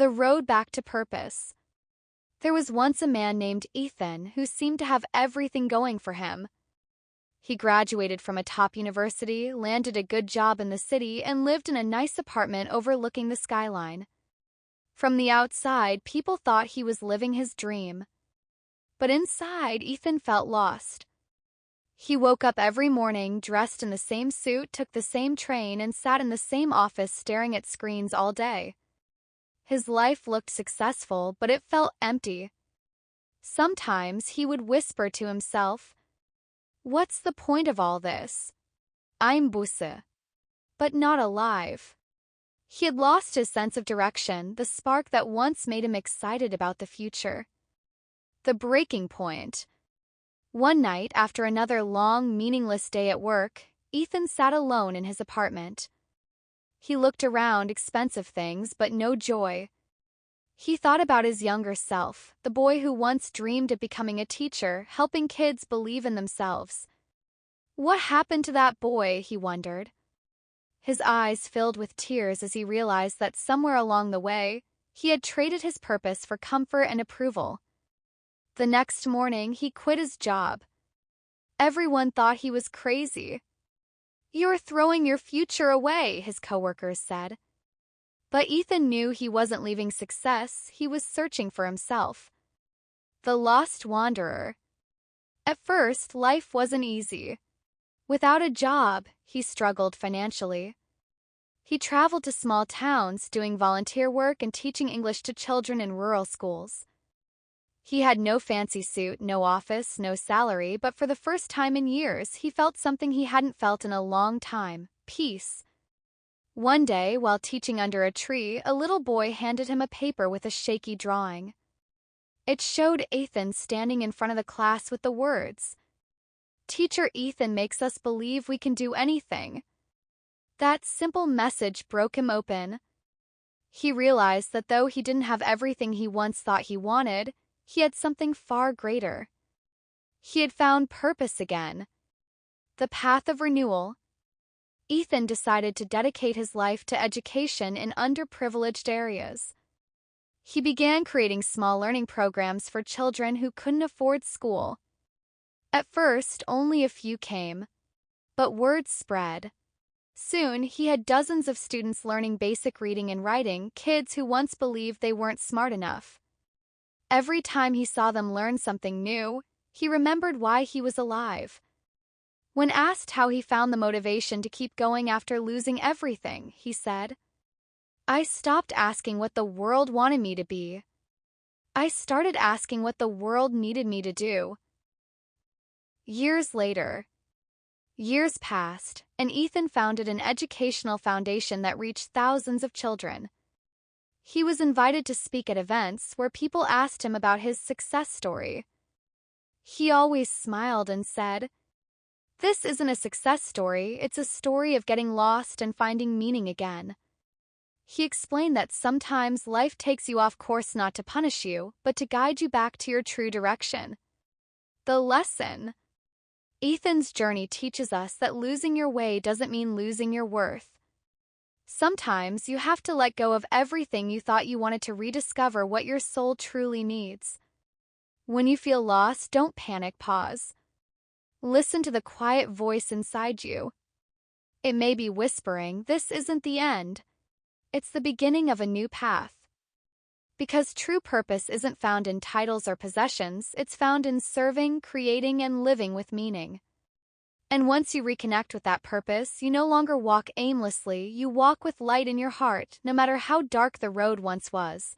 The road back to purpose. There was once a man named Ethan who seemed to have everything going for him. He graduated from a top university, landed a good job in the city, and lived in a nice apartment overlooking the skyline. From the outside, people thought he was living his dream. But inside, Ethan felt lost. He woke up every morning, dressed in the same suit, took the same train, and sat in the same office staring at screens all day. His life looked successful, but it felt empty. Sometimes he would whisper to himself, "What's the point of all this? I'm Busse, but not alive." He had lost his sense of direction, the spark that once made him excited about the future. The breaking point. One night, after another long, meaningless day at work, Ethan sat alone in his apartment. He looked around, expensive things, but no joy. He thought about his younger self, the boy who once dreamed of becoming a teacher, helping kids believe in themselves. What happened to that boy, he wondered. His eyes filled with tears as he realized that somewhere along the way, he had traded his purpose for comfort and approval. The next morning, he quit his job. Everyone thought he was crazy. "You're throwing your future away," his coworkers said. But Ethan knew he wasn't leaving success, he was searching for himself. The lost wanderer. At first, life wasn't easy. Without a job, he struggled financially. He traveled to small towns, doing volunteer work and teaching English to children in rural schools. He had no fancy suit, no office, no salary, but for the first time in years, he felt something he hadn't felt in a long time: peace. One day, while teaching under a tree, a little boy handed him a paper with a shaky drawing. It showed Ethan standing in front of the class with the words, "Teacher Ethan makes us believe we can do anything." That simple message broke him open. He realized that though he didn't have everything he once thought he wanted, he had something far greater. He had found purpose again. The path of renewal. Ethan decided to dedicate his life to education in underprivileged areas. He began creating small learning programs for children who couldn't afford school. At first, only a few came, but word spread. Soon, he had dozens of students learning basic reading and writing, kids who once believed they weren't smart enough. Every time he saw them learn something new, he remembered why he was alive. When asked how he found the motivation to keep going after losing everything, he said, "I stopped asking what the world wanted me to be. I started asking what the world needed me to do." Years later, years passed, and Ethan founded an educational foundation that reached thousands of children. He was invited to speak at events where people asked him about his success story. He always smiled and said, "This isn't a success story, it's a story of getting lost and finding meaning again." He explained that sometimes life takes you off course not to punish you, but to guide you back to your true direction. The lesson. Ethan's journey teaches us that losing your way doesn't mean losing your worth. Sometimes you have to let go of everything you thought you wanted to rediscover what your soul truly needs. When you feel lost, don't panic, pause. Listen to the quiet voice inside you. It may be whispering, "This isn't the end. It's the beginning of a new path." Because true purpose isn't found in titles or possessions, it's found in serving, creating, and living with meaning. And once you reconnect with that purpose, you no longer walk aimlessly, you walk with light in your heart, no matter how dark the road once was.